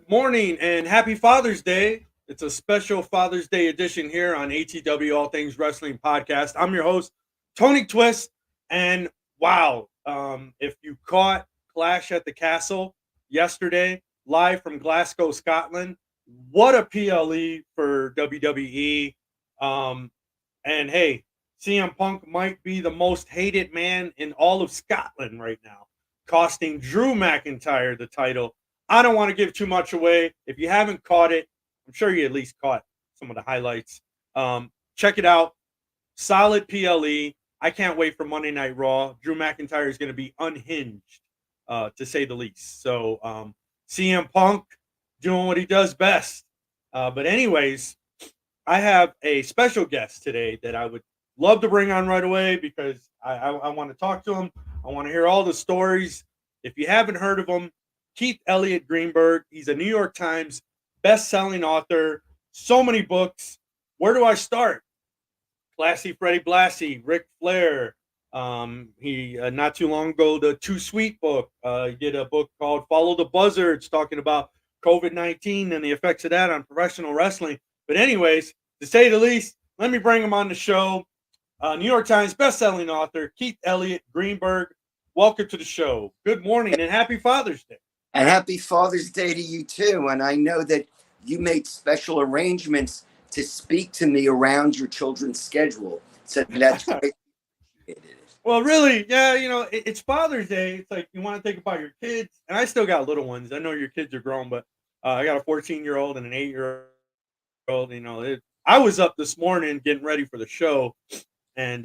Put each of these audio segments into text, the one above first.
Good morning and happy Father's Day. It's a special Father's Day edition here on ATW All Things Wrestling Podcast. I'm your host, Tony Twist. And wow, if you caught Clash at the Castle yesterday, live from Glasgow, Scotland, what a PLE for WWE. And hey, CM Punk might be the most hated man in all of Scotland right now, costing Drew McIntyre the title. I don't want to give too much away. If you haven't caught it, I'm sure you at least caught some of the highlights. Check it out. Solid PLE. I can't wait for Monday Night Raw. Drew McIntyre is going to be unhinged, to say the least. So CM Punk doing what he does best. But anyways, I have a special guest today that I would love to bring on right away because I want to talk to him. I want to hear all the stories. If you haven't heard of him, Keith Elliot Greenberg. He's a New York Times best-selling author. So many books. Where do I start? Classy Freddie Blassie, Ric Flair. He not too long ago, the Too Sweet book. He did a book called Follow the Buzzards, talking about COVID-19 and the effects of that on professional wrestling. But anyways, to say the least, let me bring him on the show. New York Times best-selling author Keith Elliot Greenberg. Welcome to the show. Good morning and happy Father's Day. And happy Father's Day to you too. And I know that you made special arrangements to speak to me around your children's schedule. So that's great. Well, really, yeah, it's Father's Day. It's like you want to think about your kids. And I still got little ones. I know your kids are grown, but I got a 14-year-old and an 8-year-old. I was up this morning getting ready for the show. And,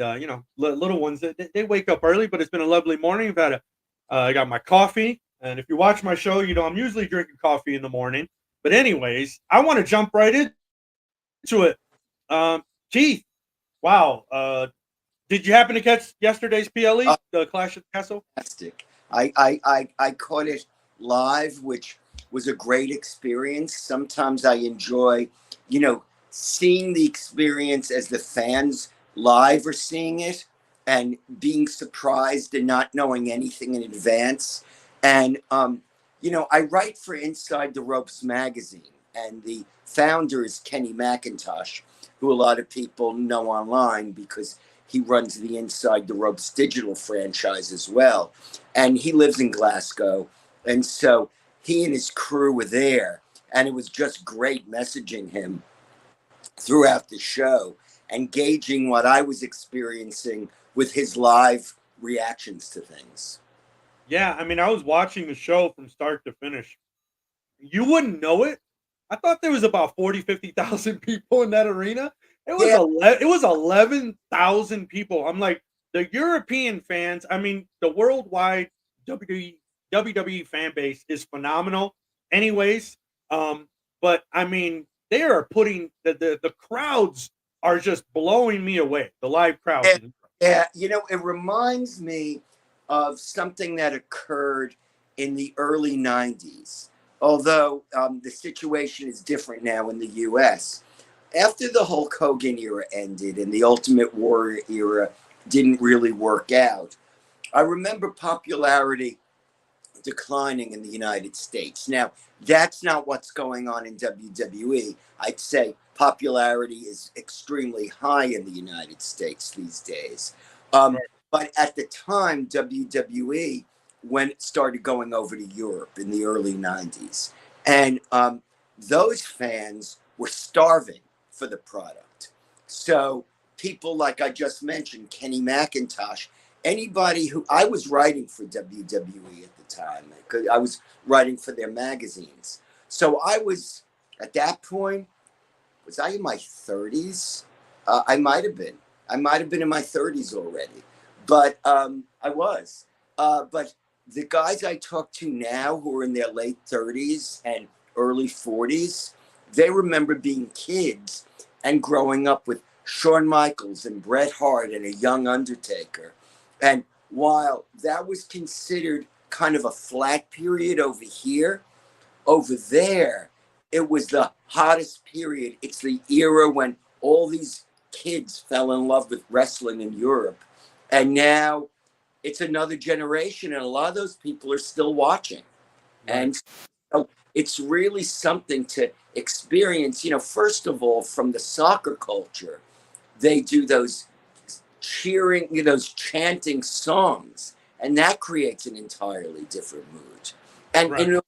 little ones, they wake up early, but it's been a lovely morning. I got my coffee. And if you watch my show, I'm usually drinking coffee in the morning. But anyways, I want to jump right into it. Keith, wow. Did you happen to catch yesterday's PLE, the Clash at the Castle? Fantastic. I caught it live, which was a great experience. Sometimes I enjoy, seeing the experience as the fans live are seeing it and being surprised and not knowing anything in advance. And, I write for Inside the Ropes magazine, and the founder is Kenny McIntosh, who a lot of people know online because he runs the Inside the Ropes digital franchise as well. And he lives in Glasgow. And so he and his crew were there, and it was just great messaging him throughout the show and gauging what I was experiencing with his live reactions to things. Yeah, I was watching the show from start to finish. You wouldn't know it. I thought there was about 40, 50,000 people in that arena. It was 11,000 people. I'm like, the European fans, the worldwide WWE fan base is phenomenal anyways. But they are putting the crowds are just blowing me away. The live crowds. Yeah, it reminds me of something that occurred in the early 90s, although the situation is different now in the U.S. After the Hulk Hogan era ended and the Ultimate Warrior era didn't really work out, I remember popularity declining in the United States. Now, that's not what's going on in WWE. I'd say popularity is extremely high in the United States these days. Right. But at the time, WWE, when it started going over to Europe in the early 90s, and those fans were starving for the product. So people like I just mentioned, Kenny McIntosh, anybody who I was writing for WWE at the time, because I was writing for their magazines. So I was, at that point, was I in my 30s? I might have been. I might have been in my 30s already. But I was. But the guys I talk to now who are in their late 30s and early 40s, they remember being kids and growing up with Shawn Michaels and Bret Hart and a young Undertaker. And while that was considered kind of a flat period over here, over there, it was the hottest period. It's the era when all these kids fell in love with wrestling in Europe. And now it's another generation, and a lot of those people are still watching. Right. And so it's really something to experience. First of all, from the soccer culture, they do those cheering, those chanting songs, and that creates an entirely different mood. And Right.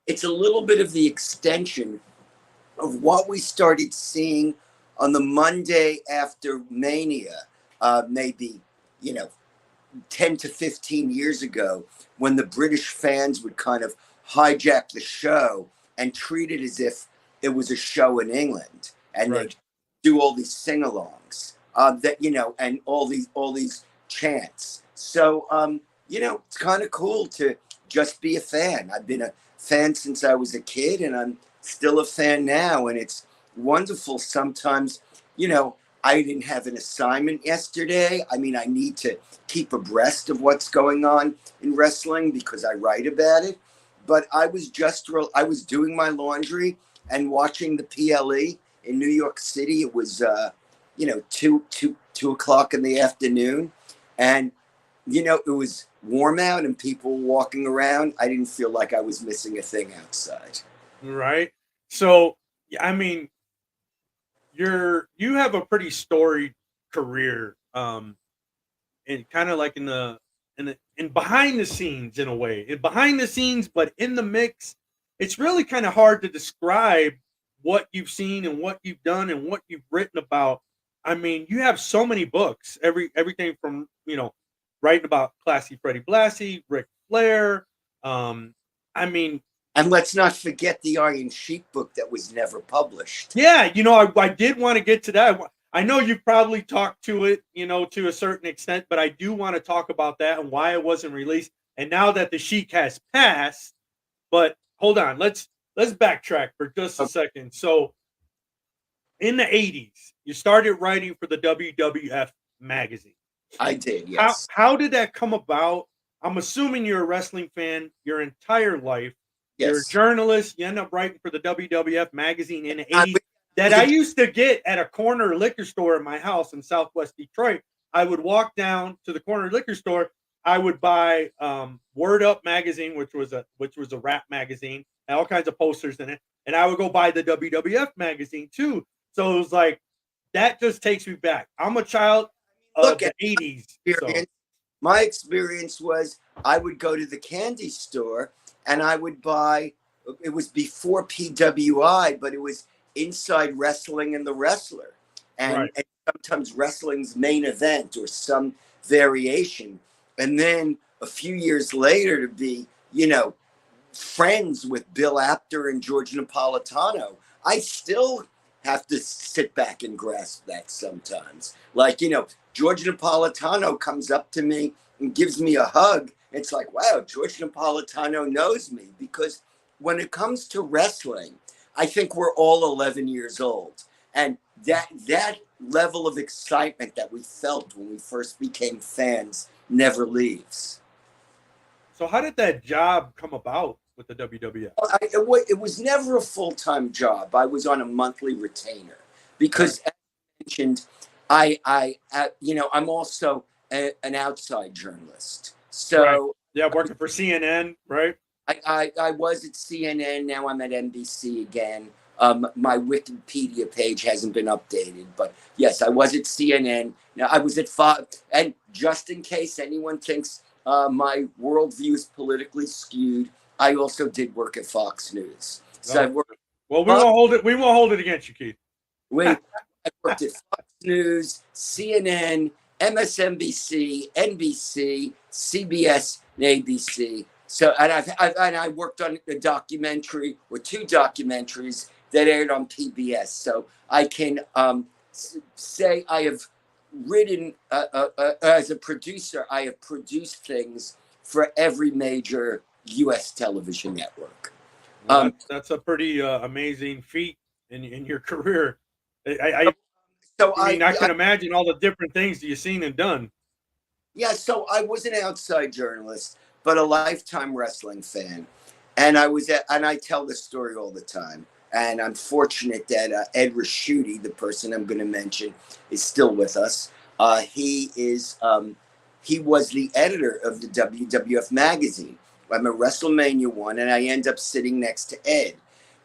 it's a little bit of the extension of what we started seeing on the Monday after Mania, maybe, 10 to 15 years ago, when the British fans would kind of hijack the show and treat it as if it was a show in England, and Right. they'd do all these sing-alongs, and all these chants. So it's kind of cool to just be a fan. I've been a fan since I was a kid, and I'm still a fan now, and it's wonderful. Sometimes, I didn't have an assignment yesterday. I mean, I need to keep abreast of what's going on in wrestling because I write about it. But I was doing my laundry and watching the PLE in New York City. It was, 2 o'clock in the afternoon, and it was warm out and people walking around. I didn't feel like I was missing a thing outside. Right. So, I mean, you have a pretty storied career, and kind of like in behind the scenes in a way, behind the scenes, but in the mix. It's really kind of hard to describe what you've seen and what you've done and what you've written about. I mean, you have so many books, everything from writing about Classy Freddie Blassie, Ric Flair. I mean, And let's not forget the Iron Sheik book that was never published. yeah, I did want to get to that. I know you probably talked to it, to a certain extent, but I do want to talk about that and why it wasn't released. And now that the Sheik has passed, but hold on, let's backtrack for just a second. So, in the '80s, you started writing for the WWF magazine. I did, yes. How did that come about? I'm assuming you're a wrestling fan your entire life. Yes. You're a journalist. You end up writing for the WWF magazine in the '80s that I used to get at a corner liquor store in my house in Southwest Detroit. I would walk down to the corner liquor store. I would buy Word Up magazine, which was a rap magazine, had all kinds of posters in it, and I would go buy the WWF magazine too. So it was like that just takes me back. I'm a child of the '80s. So. My experience was I would go to the candy store and I would buy. It was before PWI, but it was Inside Wrestling and the Wrestler, and sometimes wrestling's main event or some variation. And then a few years later to be, friends with Bill Apter and George Napolitano. I still have to sit back and grasp that sometimes. Like, George Napolitano comes up to me and gives me a hug. It's like, wow, George Napolitano knows me, because when it comes to wrestling, I think we're all 11 years old. And that level of excitement that we felt when we first became fans never leaves. So how did that job come about with the WWF? It was never a full-time job. I was on a monthly retainer because, as I mentioned, I'm also an outside journalist. So working for CNN, right? I was at CNN. Now I'm at NBC again. My Wikipedia page hasn't been updated, but yes, I was at CNN. Now I was at Fox, and just in case anyone thinks my worldview is politically skewed, I also did work at Fox News. So I worked. Well, we won't hold it. We won't hold it against you, Keith. I worked at Fox News, CNN, MSNBC, NBC, CBS, and ABC. So, and I worked on a documentary or two documentaries that aired on PBS. So I can say I have written as a producer. I have produced things for every major U.S. television network. Well, that's a pretty amazing feat in your career. I can imagine all the different things that you've seen and done. Yeah, so I was an outside journalist, but a lifetime wrestling fan, and I tell this story all the time. And I'm fortunate that Ed Raschuti, the person I'm going to mention, is still with us. He was the editor of the WWF magazine, I'm at WrestleMania 1, and I end up sitting next to Ed.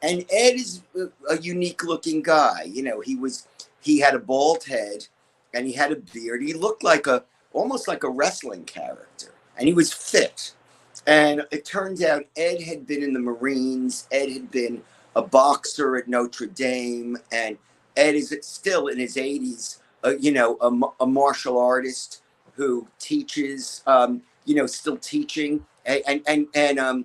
And Ed is a unique looking guy. You know, he had a bald head and he had a beard. He looked like almost like a wrestling character, and he was fit. And it turns out Ed had been in the Marines. Ed had been a boxer at Notre Dame, and Ed is still in his 80s, a martial artist who teaches, still teaching and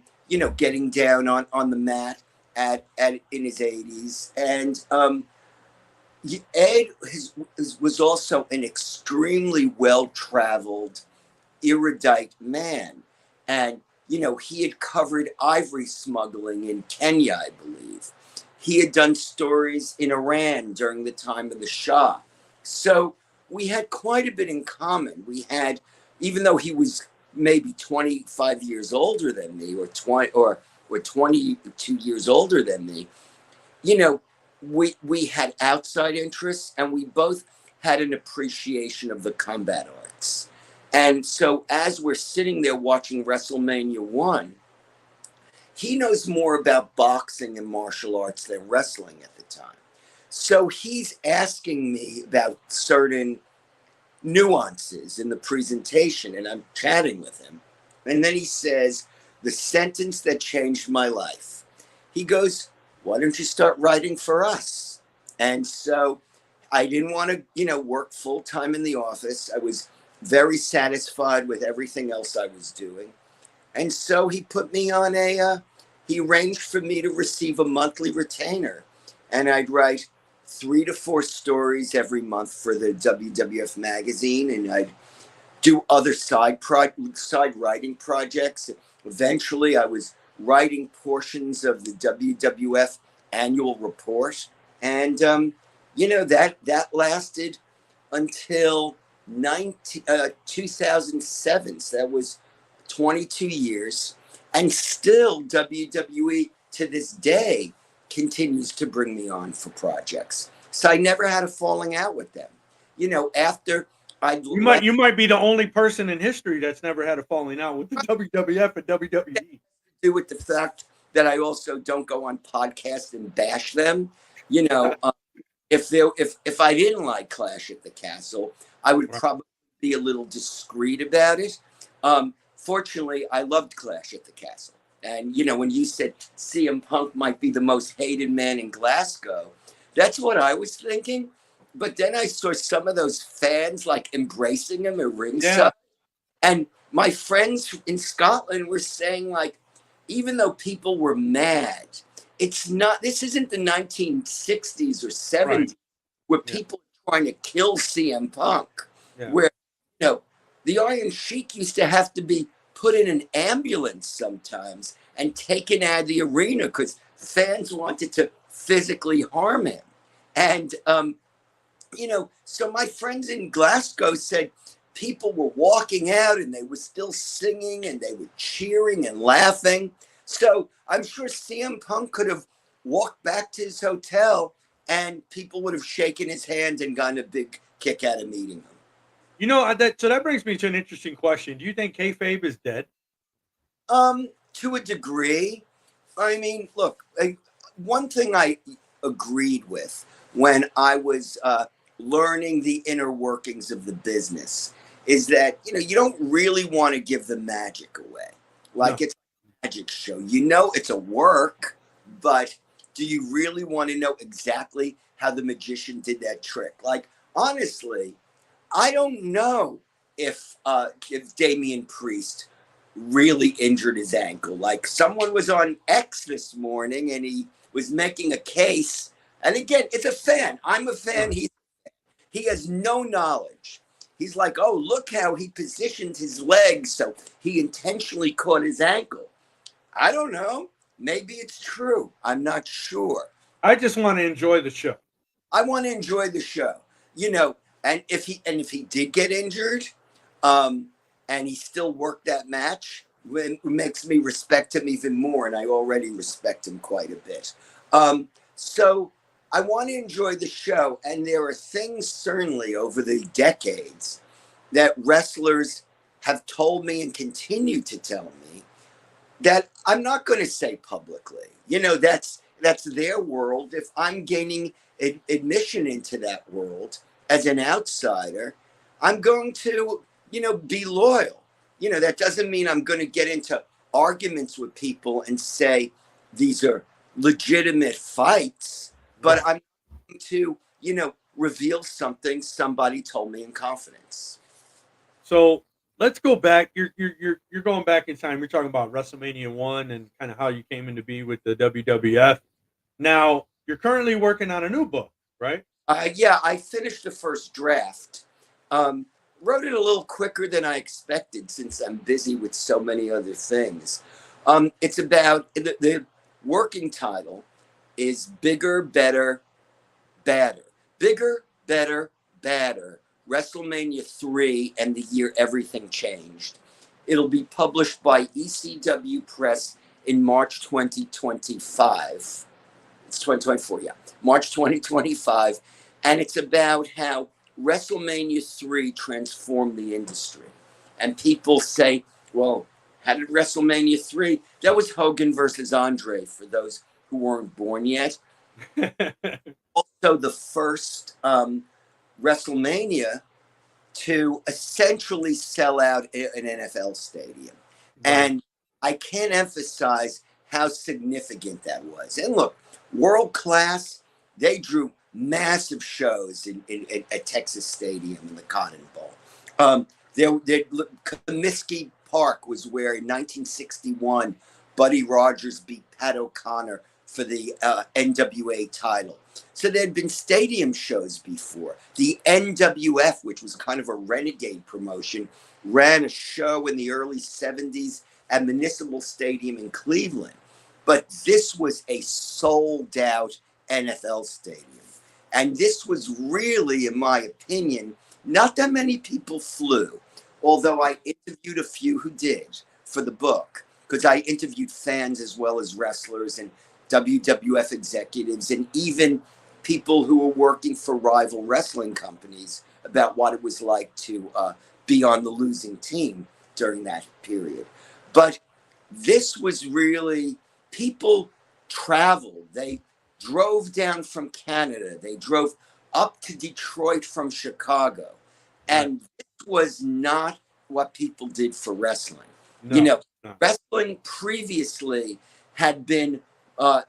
getting down on the mat at in his 80s. And Ed was also an extremely well-traveled, erudite man. And, he had covered ivory smuggling in Kenya, I believe. He had done stories in Iran during the time of the Shah. So we had quite a bit in common. We had, even though he was maybe 25 years older than me, or 22 years older than me, we had outside interests, and we both had an appreciation of the combat arts. And so as we're sitting there watching WrestleMania 1, he knows more about boxing and martial arts than wrestling at the time. So he's asking me about certain nuances in the presentation, and I'm chatting with him. And then he says, the sentence that changed my life. He goes, why don't you start writing for us? And so I didn't want to, work full time in the office. I was very satisfied with everything else I was doing. And so he put me on he arranged for me to receive a monthly retainer. And I'd write 3 to 4 stories every month for the WWF magazine. And I'd do other side writing projects. Eventually, I was writing portions of the WWF annual report. And, that lasted until 2007. So that was 22 years. And still, WWE to this day continues to bring me on for projects. So I never had a falling out with them. After you might be the only person in history that's never had a falling out with the WWF and WWE. Do with the fact that I also don't go on podcasts and bash them. If I didn't like Clash at the Castle, I would probably be a little discreet about it. Fortunately, I loved Clash at the Castle. And, when you said CM Punk might be the most hated man in Glasgow, that's what I was thinking. But then I saw some of those fans like embracing him at ringside. And my friends in Scotland were saying, like, even though people were mad, this isn't the 1960s or 70s where people are trying to kill CM Punk, where, the Iron Sheik used to have to be put in an ambulance sometimes and taken out of the arena because fans wanted to physically harm him. And, so my friends in Glasgow said people were walking out and they were still singing and they were cheering and laughing. So I'm sure CM Punk could have walked back to his hotel and people would have shaken his hand and gotten a big kick out of meeting him. So that brings me to an interesting question. Do you think kayfabe is dead? To a degree. I mean, look, one thing I agreed with when I was learning the inner workings of the business is that, you don't really want to give the magic away. Like it's a magic show. It's a work, but do you really want to know exactly how the magician did that trick? Like, honestly, I don't know if Damian Priest really injured his ankle. Like, someone was on X this morning and he was making a case. And again, it's a fan. I'm a fan. He has no knowledge. He's like, oh, look how he positioned his legs. So he intentionally caught his ankle. I don't know. Maybe it's true. I'm not sure. I just want to enjoy the show. I want to enjoy the show, and if he did get injured, and he still worked that match, it makes me respect him even more. And I already respect him quite a bit. So I want to enjoy the show. And there are things certainly over the decades that wrestlers have told me and continue to tell me that I'm not going to say publicly. You know, that's their world. If I'm gaining admission into that world as an outsider, I'm going to, be loyal. That doesn't mean I'm going to get into arguments with people and say these are legitimate fights, but Right. I'm going to, reveal something somebody told me in confidence. So let's go back. You're going back in time. You're talking about WrestleMania 1 and kind of how you came into be with the WWF. Now you're currently working on a new book, right? Yeah, I finished the first draft. Um, Wrote it a little quicker than I expected since I'm busy with so many other things. It's about the working title is Bigger, Better, Badder. Bigger, Better, Badder. WrestleMania 3 and the year everything changed. It'll be published by ECW Press in March 2025. It's 2024, yeah. March 2025. And it's about how WrestleMania 3 transformed the industry. And people say, well, how did WrestleMania 3? That was Hogan versus Andre for those who weren't born yet. Also, the first WrestleMania to essentially sell out an NFL stadium. Right. And I can't emphasize how significant that was. And look, world class, they drew massive shows at Texas Stadium in the Cotton Bowl. Comiskey Park was where in 1961 Buddy Rogers beat Pat O'Connor for the NWA title. So there had been stadium shows before. The NWF, which was kind of a renegade promotion, ran a show in the early 70s at Municipal Stadium in Cleveland. But this was a sold out NFL stadium. And this was really, in my opinion, not that many people flew, although I interviewed a few who did for the book, because I interviewed fans as well as wrestlers and WWF executives and even people who were working for rival wrestling companies about what it was like to be on the losing team during that period. But this was really, people traveled. They drove down from Canada. They drove up to Detroit from Chicago. Right. And this was not what people did for wrestling. No. No. Wrestling previously had been, uh,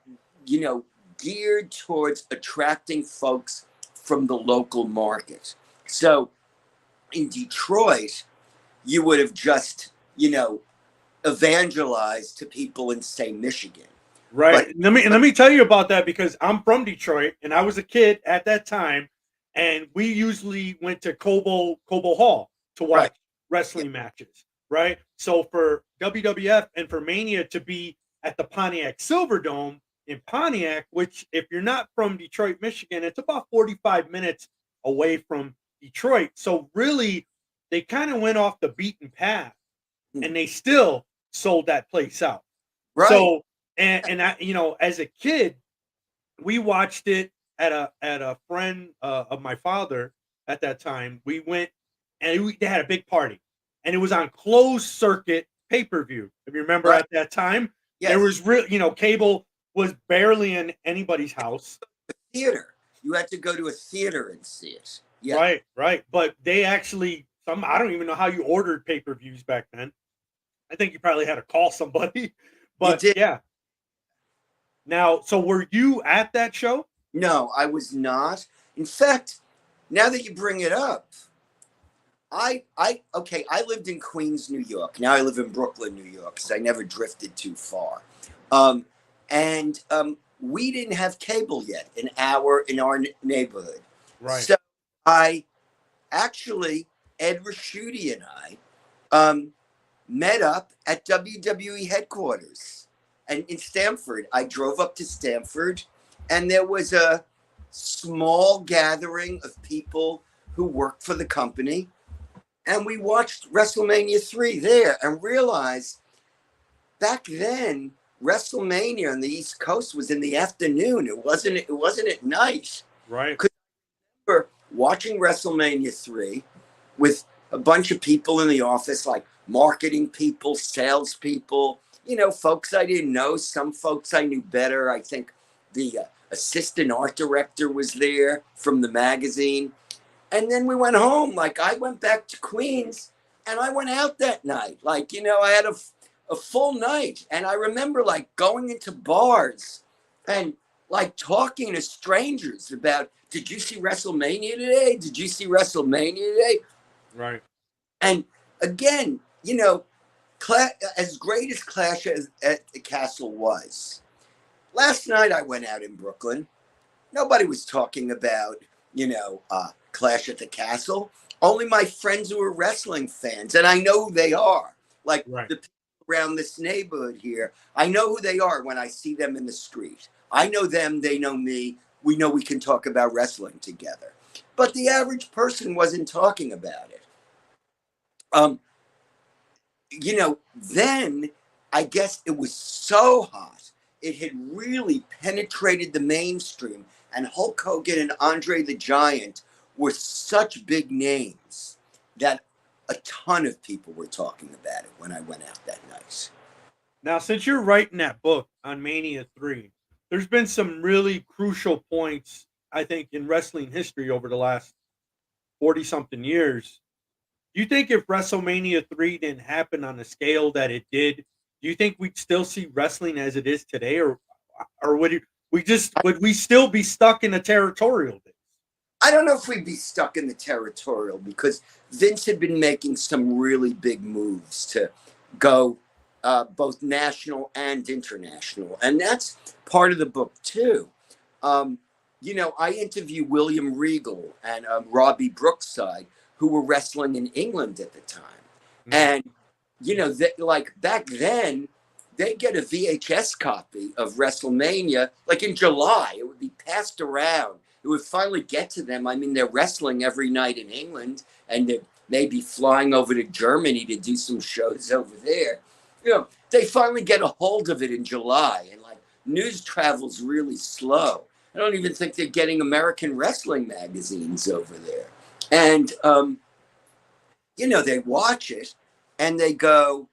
geared towards attracting folks from the local market. So in Detroit, you would have just, evangelized to people in, say, Michigan. Right. But Let me tell you about that because I'm from Detroit and I was a kid at that time, and we usually went to Cobo Hall to watch right, wrestling matches. Right. So for WWF and for Mania to be at the Pontiac Silverdome in Pontiac, which if you're not from Detroit, Michigan, it's about 45 minutes away from Detroit. So really, they kind of went off the beaten path, and they still sold that place out. right, So and I, as a kid, we watched it at a friend of my father at that time. We went and they had a big party, and it was on closed circuit pay per view. If you remember right, at that time, there yes, was real, cable was barely in anybody's house. theater. You had to go to a theater and see it. Yeah, Right, right. But they actually I don't even know how you ordered pay per views back then. I think you probably had to call somebody. you But did. yeah. Now, so were you at that show? No, I was not. In fact, now that you bring it up, okay, I lived in Queens, New York. Now I live in Brooklyn, New York, because I never drifted too far. And we didn't have cable yet in our neighborhood. Right. So I actually, Ed Raschuti and I met up at WWE headquarters. And in Stamford, I drove up to Stamford, and there was a small gathering of people who worked for the company. And we watched WrestleMania 3 there and realized back then, WrestleMania on the East Coast was in the afternoon. It wasn't at night. Right. We're watching WrestleMania 3 with a bunch of people in the office, like marketing people, salespeople, folks I didn't know, some folks I knew better. I think the assistant art director was there from the magazine. And then we went home. Like, I went back to Queens and I went out that night. Like, I had a full night. And I remember like going into bars and like talking to strangers about, did you see WrestleMania today? Did you see WrestleMania today? Right. And again, as great as Clash at the Castle was, last night I went out in Brooklyn. Nobody was talking about, Clash at the Castle. Only my friends who are wrestling fans, and I know who they are. Like Right. the people around this neighborhood here, I know who they are when I see them in the street. I know them, they know me. We know we can talk about wrestling together. But the average person wasn't talking about it. Then I guess it was so hot. It had really penetrated the mainstream. And Hulk Hogan and Andre the Giant were such big names that a ton of people were talking about it when I went out that night. Now, since you're writing that book on Mania 3, there's been some really crucial points, I think, in wrestling history over the last 40 something years. Do you think if WrestleMania 3 didn't happen on the scale that it did, do you think we'd still see wrestling as it is today, or would we still be stuck in the territorial days? I don't know if we'd be stuck in the territorial, because Vince had been making some really big moves to go both national and international. And that's part of the book too. I interview William Regal and Robbie Brookside, who were wrestling in England at the time. And, like back then, they get a VHS copy of WrestleMania, like in July. It would be passed around. It would finally get to them. I mean, they're wrestling every night in England, and they're maybe flying over to Germany to do some shows over there. They finally get a hold of it in July, and like news travel's really slow. I don't even think they're getting American wrestling magazines over there. And, they watch it and they go,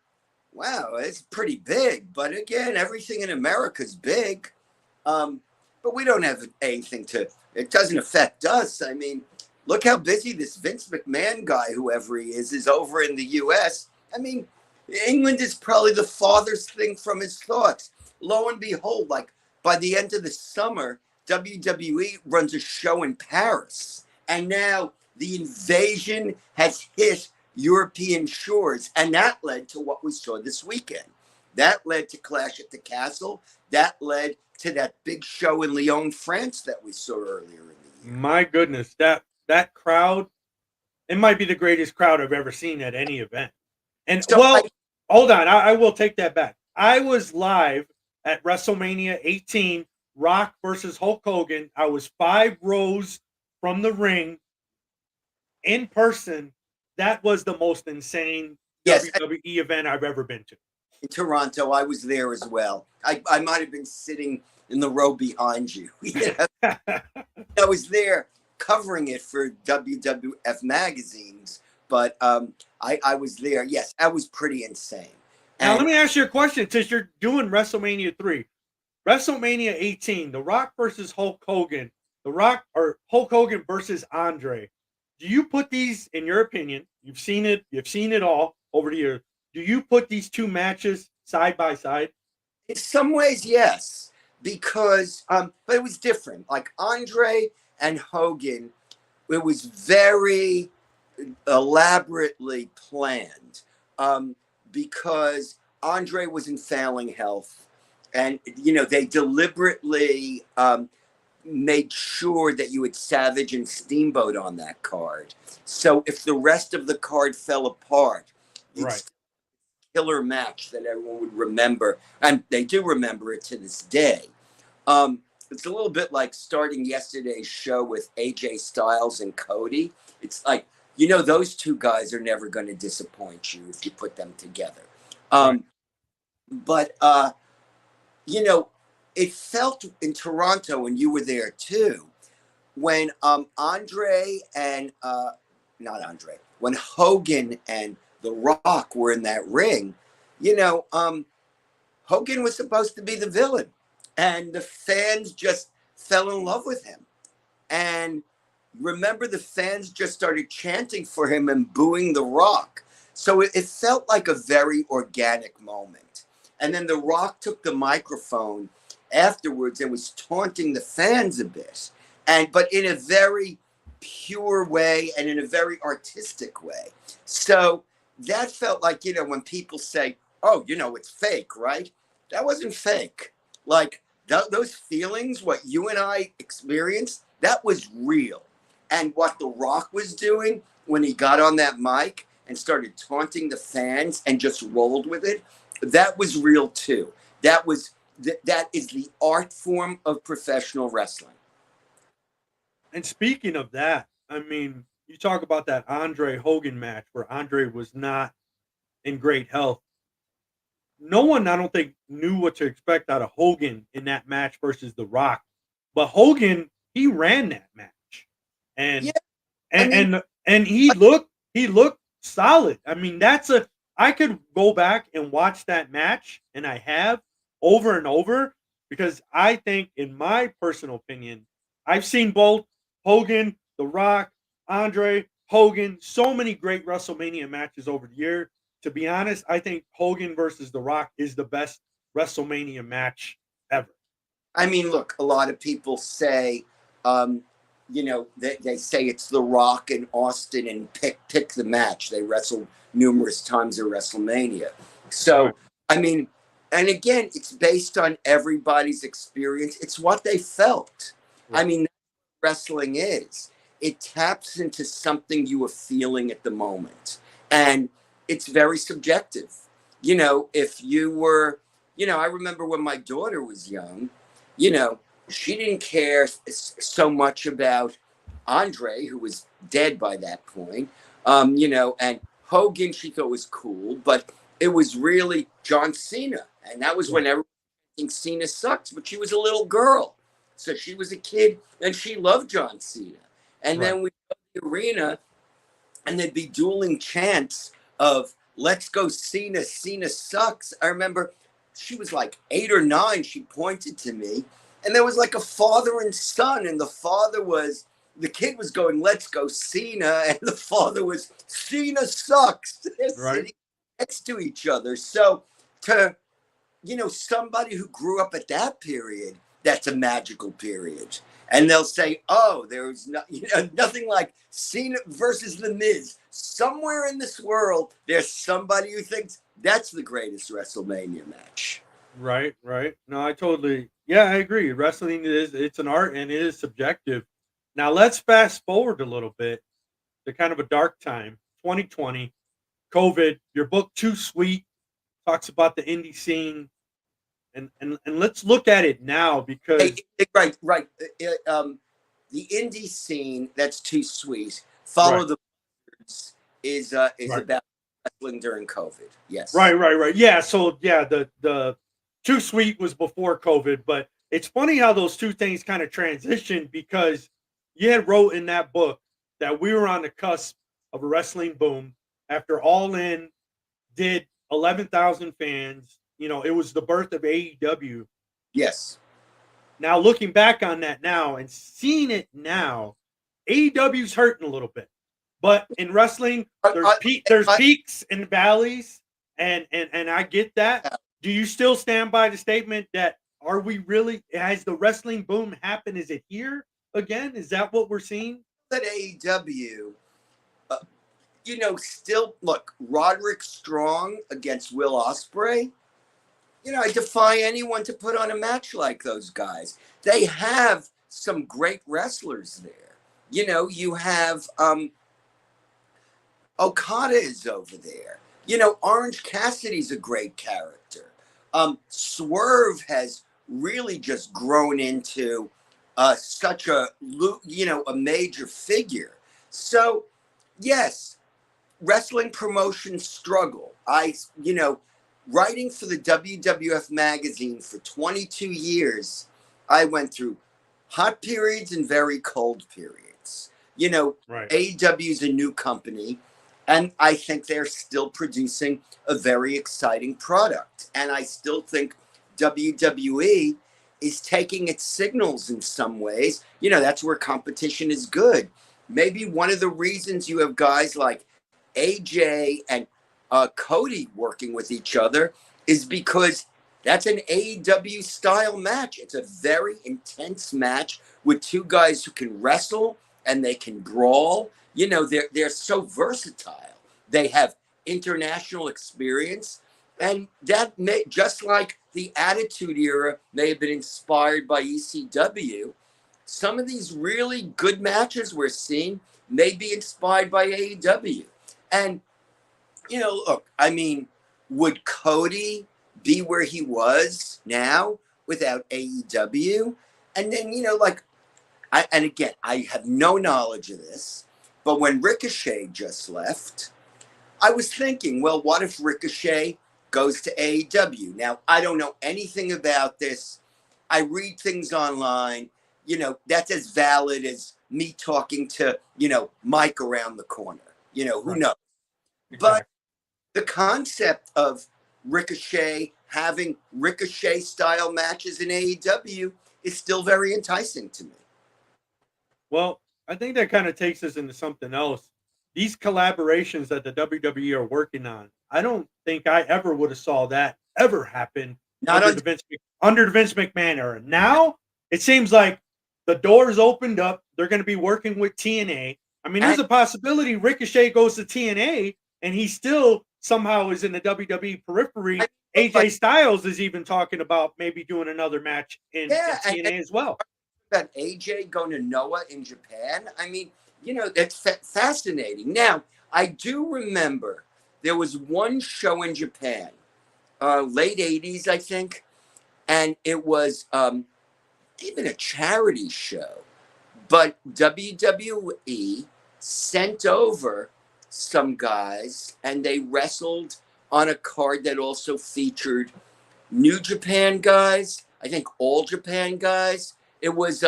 wow, it's pretty big. But again, everything in America is big. But we don't have anything it doesn't affect us. I mean, look how busy this Vince McMahon guy, whoever he is over in the US. I mean, England is probably the farthest thing from his thoughts. Lo and behold, like by the end of the summer, WWE runs a show in Paris. And now the invasion has hit European shores. And that led to what we saw this weekend. That led to Clash at the Castle. That led to that big show in Lyon, France that we saw earlier in the year. My goodness, that crowd, it might be the greatest crowd I've ever seen at any event. And so hold on, I will take that back. I was live at WrestleMania 18, Rock versus Hulk Hogan. I was 5 rows from the ring in person. That was the most insane WWE event I've ever been to. In Toronto, I was there as well. I might have been sitting in the row behind you. I was there covering it for WWF magazines, but I was there. Yes, that was pretty insane. Now, let me ask you a question, since you're doing WrestleMania 3. WrestleMania 18, The Rock versus Hulk Hogan, Hulk Hogan versus Andre. Do you put these, in your opinion, you've seen it all over the years, do you put these two matches side by side? In some ways, yes, because, but it was different. Like Andre and Hogan, it was very elaborately planned because Andre was in failing health. And, they deliberately made sure that you had Savage and Steamboat on that card. So if the rest of the card fell apart, right, killer match that everyone would remember, and they do remember it to this day. It's a little bit like starting yesterday's show with AJ Styles and Cody. It's like, those two guys are never going to disappoint you if you put them together. Right. But it felt in Toronto, and you were there too, when when Hogan and The Rock were in that ring, Hogan was supposed to be the villain, and the fans just fell in love with him. And remember, the fans just started chanting for him and booing The Rock. So it felt like a very organic moment. And then The Rock took the microphone afterwards and was taunting the fans a bit, but in a very pure way and in a very artistic way. So that felt like, when people say, "Oh, it's fake," right? That wasn't fake. Like those feelings, what you and I experienced, that was real. And what The Rock was doing when he got on that mic and started taunting the fans and just rolled with it, that was real too. That is the art form of professional wrestling. And speaking of that, I mean, you talk about that Andre Hogan match where Andre was not in great health. No one, I don't think, knew what to expect out of Hogan in that match versus The Rock. But Hogan, he ran that match, and Yeah, I and mean, and he looked solid. I mean, I could go back and watch that match, and I have over and over because I think, in my personal opinion, I've seen both Hogan, The Rock, Andre, Hogan, so many great WrestleMania matches over the year. To be honest, I think Hogan versus The Rock is the best WrestleMania match ever. I mean, look, a lot of people say, they say it's The Rock and Austin and pick the match. They wrestled numerous times at WrestleMania. So, Right. I mean, and again, it's based on everybody's experience. It's what they felt. I Right. mean, wrestling is. It taps into something you are feeling at the moment. And it's very subjective. If you were, I remember when my daughter was young, she didn't care so much about Andre, who was dead by that point, and Hogan, she thought was cool, but it was really John Cena. And that was when Right. everyone thinks Cena sucks, but she was a little girl. So she was a kid and she loved John Cena. And Right. then we go to the arena and there'd be dueling chants of "Let's go Cena, Cena sucks." I remember she was like 8 or 9. She pointed to me, and there was like a father and son, and the kid was going "Let's go Cena," and the father was "Cena sucks." They're Right. sitting next to each other. So to somebody who grew up at that period, that's a magical period. And they'll say, "Oh, there's nothing like Cena versus The Miz." Somewhere in this world, there's somebody who thinks that's the greatest WrestleMania match. Right, right. No, yeah, I agree. Wrestling it's an art and it is subjective. Now let's fast forward a little bit to kind of a dark time, 2020, COVID. Your book Too Sweet talks about the indie scene, and let's look at it now because Right, right. The indie scene, that's Too Sweet. Follow right, the Birds is right, about wrestling during COVID. Yes. right. Yeah, so yeah, the Too Sweet was before COVID, but it's funny how those two things kind of transitioned because you had wrote in that book that we were on the cusp of a wrestling boom after All In did 11,000 fans. It was the birth of AEW. Yes. Now, looking back on that now and seeing it now, AEW's hurting a little bit. But in wrestling, there's I, peaks and valleys, and I get that. Do you still stand by the statement that are we really has the wrestling boom happened? Is it here again? Is that what we're seeing? that AEW, still look, Roderick Strong against Will Ospreay. I defy anyone to put on a match like those guys. They have some great wrestlers there. You have Okada is over there. Orange Cassidy's a great character. Swerve has really just grown into such a major figure. So, yes, wrestling promotions struggle. Writing for the WWF magazine for 22 years, I went through hot periods and very cold periods. Right. AEW is a new company. And I think they're still producing a very exciting product. And I still think WWE is taking its signals in some ways. You know, that's where competition is good. Maybe one of the reasons you have guys like AJ and Cody working with each other is because that's an AEW style match. It's a very intense match with two guys who can wrestle and they can brawl. You know, they're so versatile. They have international experience, and that may, just like the Attitude Era may have been inspired by ECW. Some of these really good matches we're seeing may be inspired by AEW. And you know, look, I mean, would Cody be where he was now without AEW? And then, you know, like, and again, I have no knowledge of this, but when Ricochet just left, I was thinking, well, what if Ricochet goes to AEW? Now, I don't know anything about this. I read things online. You know, that's as valid as me talking to, you know, Mike around the corner. You know, who knows? But the concept of Ricochet having Ricochet style matches in AEW is still very enticing to me. Well, I think that kind of takes us into something else. These collaborations that the WWE are working on, I don't think I ever would have saw that ever happen Not on under the Vince McMahon era. Now it seems like the doors opened up. They're going to be working with TNA. I mean, there's a possibility Ricochet goes to TNA and he still somehow is in the WWE periphery. AJ Styles is even talking about maybe doing another match in TNA as well. About AJ going to Noah in Japan. I mean, you know, that's fascinating. Now, I do remember there was one show in Japan, late 80s, I think, and it was even a charity show. But WWE sent over some guys and they wrestled on a card that also featured New Japan guys, I think All Japan guys. It was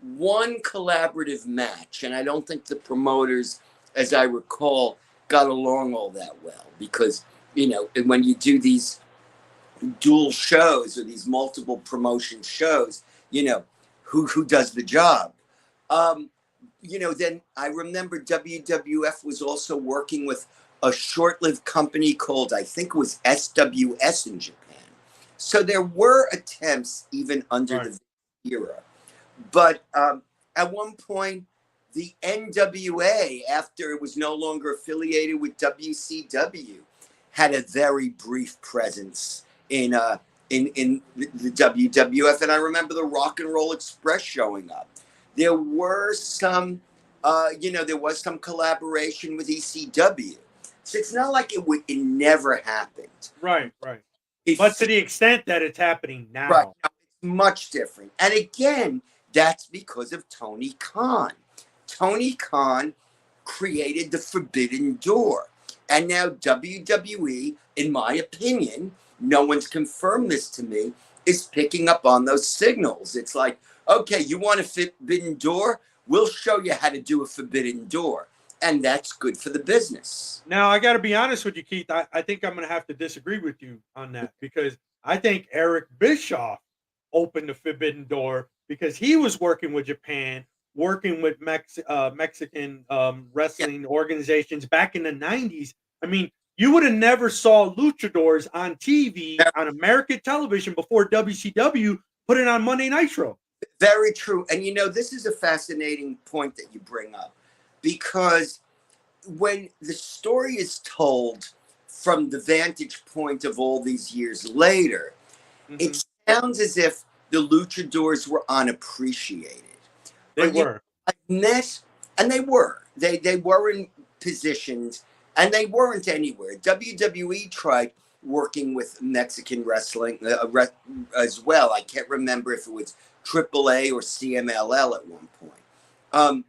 one collaborative match, and I don't think the promoters, as I recall, got along all that well because, you know, when you do these dual shows or these multiple promotion shows, you know, who does the job? You know, then I remember WWF was also working with a short-lived company called, I think it was SWS in Japan. So there were attempts even under the era. But at one point, the NWA, after it was no longer affiliated with WCW, had a very brief presence in the WWF. And I remember the Rock and Roll Express showing up. There were some, you know, there was some collaboration with ECW. So it's not like it never happened. Right. But to the extent that it's happening now. Right. It's much different. And again, that's because of Tony Khan. Tony Khan created the Forbidden Door. And now WWE, in my opinion, no one's confirmed this to me, is picking up on those signals. It's like, okay, you want a Forbidden Door? We'll show you how to do a Forbidden Door. And that's good for the business. Now, I got to be honest with you, Keith. I think I'm going to have to disagree with you on that because I think Eric Bischoff opened the Forbidden Door because he was working with Japan, working with Mexican wrestling organizations back in the 90s. I mean, you would have never saw luchadors on TV, on American television before WCW put it on Monday Nitro. Very true. And, you know, this is a fascinating point that you bring up because when the story is told from the vantage point of all these years later, it sounds as if the luchadors were unappreciated. They were. And they were. They weren't positioned, and they weren't anywhere. WWE tried working with Mexican wrestling as well. I can't remember if it was AAA or CMLL at one point.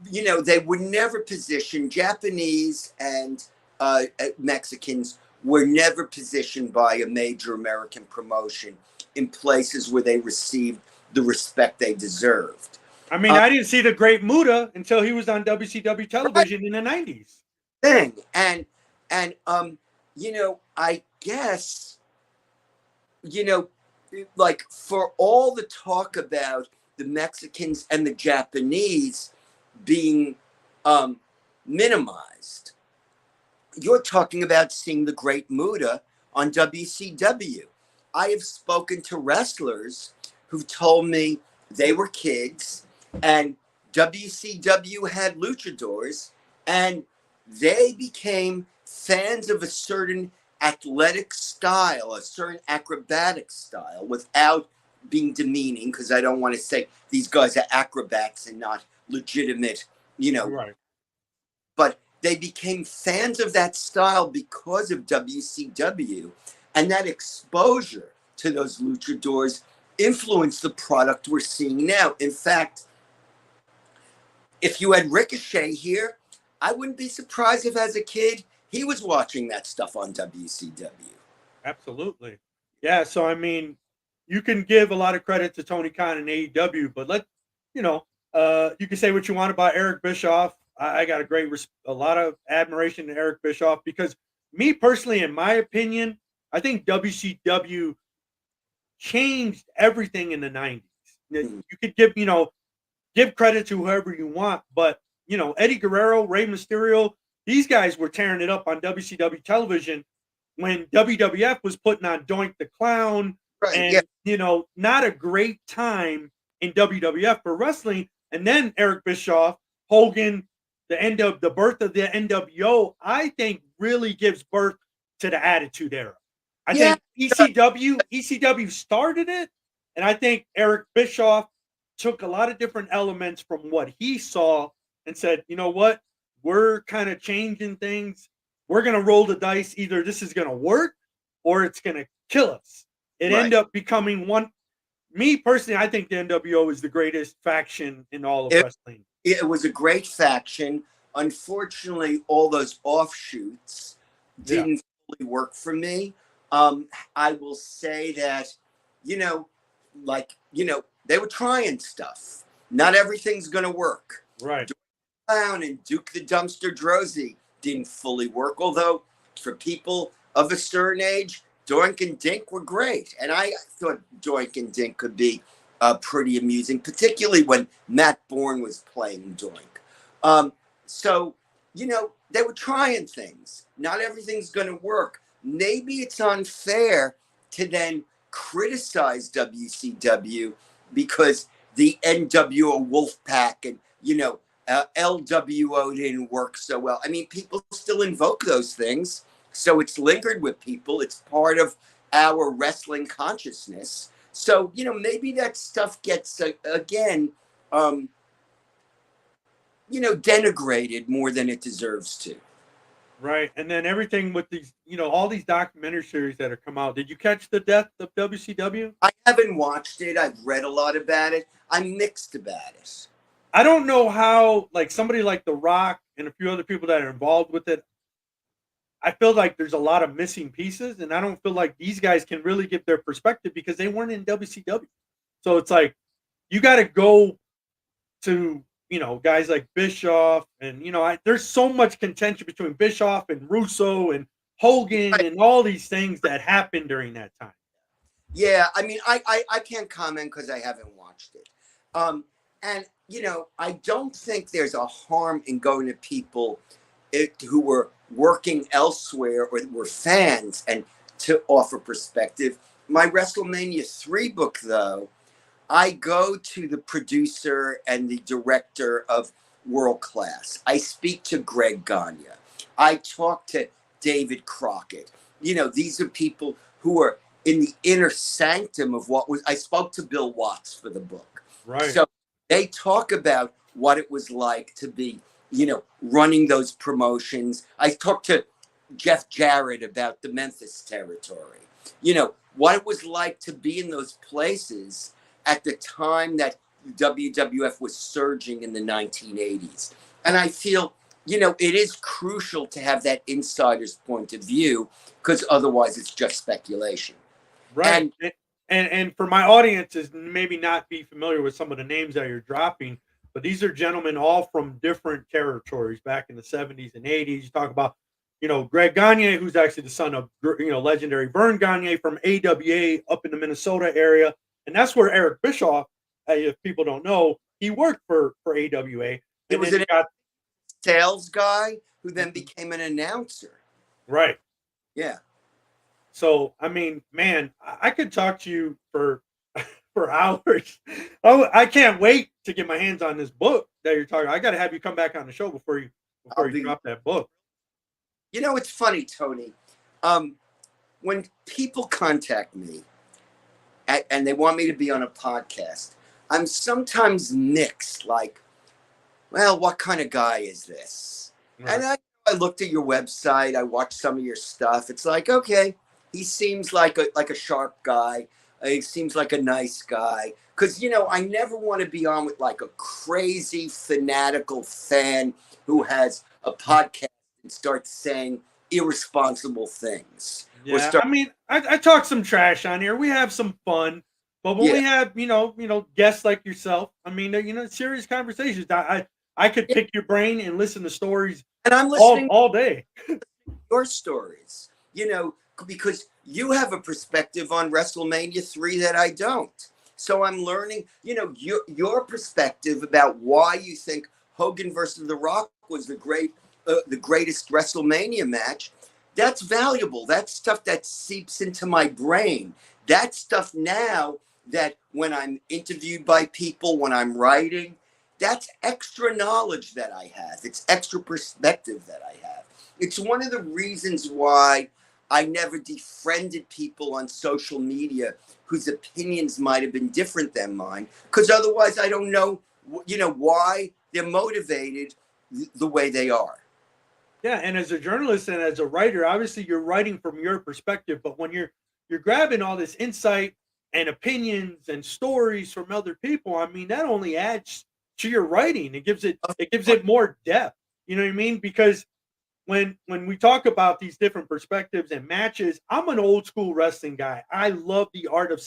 You know, they were never positioned. Japanese and Mexicans were never positioned by a major American promotion in places where they received the respect they deserved. I mean, I didn't see the Great Muta until he was on WCW television in the 90s. thing. And I guess, you know, like for all the talk about the Mexicans and the Japanese being minimized, you're talking about seeing the Great Muta on WCW. I have spoken to wrestlers who've told me they were kids and WCW had luchadors and they became fans of a certain athletic style, a certain acrobatic style without being demeaning, because I don't want to say these guys are acrobats and not legitimate, Right. but they became fans of that style because of WCW, and that exposure to those luchadors influenced the product we're seeing now. In fact, if you had Ricochet here, I wouldn't be surprised if as a kid he was watching that stuff on WCW. Absolutely. Yeah. So, I mean, you can give a lot of credit to Tony Khan and AEW, but you can say what you want about Eric Bischoff. I got a lot of admiration to Eric Bischoff because me personally, in my opinion, I think WCW changed everything in the 90s. You could give credit to whoever you want, but Eddie Guerrero, Rey Mysterio, these guys were tearing it up on WCW television when WWF was putting on Doink the Clown, Right, and yeah. not a great time in WWF for wrestling. And then Eric Bischoff, Hogan, the birth of the NWO, I think really gives birth to the Attitude Era. I Yeah. think ECW started it, and I think Eric Bischoff took a lot of different elements from what he saw and said, you know what, we're kind of changing things. We're going to roll the dice. Either this is going to work or it's going to kill us. It Right. ended up becoming one. Me personally, I think the NWO is the greatest faction in all of wrestling. It was a great faction. Unfortunately, all those offshoots didn't fully work for me. I will say that, they were trying stuff. Not everything's going to work. Right. Clown and Duke the Dumpster Drozy didn't fully work, although for people of a certain age, Doink and Dink were great. And I thought Doink and Dink could be pretty amusing, particularly when Matt Bourne was playing Doink. So, they were trying things. Not everything's going to work. Maybe it's unfair to then criticize WCW because the NWO Wolfpack and, LWO didn't work so well. I mean, people still invoke those things. So it's lingered with people. It's part of our wrestling consciousness. So, maybe that stuff gets, again, denigrated more than it deserves to. Right. And then everything with these, all these documentary series that are come out. Did you catch the death of WCW? I haven't watched it. I've read a lot about it. I'm mixed about it. I don't know how, like somebody like The Rock and a few other people that are involved with it, I feel like there's a lot of missing pieces, and I don't feel like these guys can really give their perspective because they weren't in WCW. So it's like you got to go to guys like Bischoff, and there's so much contention between Bischoff and Russo and Hogan and all these things that happened during that time. Yeah, I mean, I can't comment because I haven't watched it. And I don't think there's a harm in going to people who were working elsewhere or were fans and to offer perspective. My WrestleMania 3 book, though, I go to the producer and the director of World Class. I speak to Greg Gagne. I talk to David Crockett. These are people who are in the inner sanctum of what was. I spoke to Bill Watts for the book. Right. So they talk about what it was like to be, running those promotions. I talked to Jeff Jarrett about the Memphis territory. What it was like to be in those places at the time that WWF was surging in the 1980s. And I feel, it is crucial to have that insider's point of view because otherwise it's just speculation. Right. And for my audiences, maybe not be familiar with some of the names that you're dropping, but these are gentlemen all from different territories back in the 70s and 80s. You talk about, Greg Gagne, who's actually the son of, legendary Vern Gagne from AWA up in the Minnesota area. And that's where Eric Bischoff, if people don't know, he worked for AWA. He And was then a sales guy who then became an announcer. right. Yeah. So, I mean, man, I could talk to you for hours. Oh, I can't wait to get my hands on this book that you're talking. I got to have you come back on the show before you drop that book. It's funny, Tony. When people contact me and they want me to be on a podcast, I'm sometimes mixed. Like, well, what kind of guy is this? Right. And I looked at your website. I watched some of your stuff. It's like, okay, he seems like a sharp guy. He seems like a nice guy. Because, I never want to be on with like a crazy fanatical fan who has a podcast and starts saying irresponsible things. Yeah, I mean, I talk some trash on here. We have some fun. But when we have, guests like yourself, I mean, serious conversations. I could pick your brain and listen to stories, and I'm listening all day. Your stories, because you have a perspective on WrestleMania 3 that I don't. So I'm learning, your perspective about why you think Hogan versus The Rock was the greatest WrestleMania match. That's valuable. That's stuff that seeps into my brain. That's stuff now that when I'm interviewed by people, when I'm writing, that's extra knowledge that I have. It's extra perspective that I have. It's one of the reasons why I never defriended people on social media whose opinions might have been different than mine, because otherwise I don't know, why they're motivated the way they are. Yeah, and as a journalist and as a writer, obviously you're writing from your perspective, but when you're grabbing all this insight and opinions and stories from other people, I mean, that only adds to your writing. It gives it more depth. You know what I mean? Because when we talk about these different perspectives and matches, I'm an old school wrestling guy. I love the art of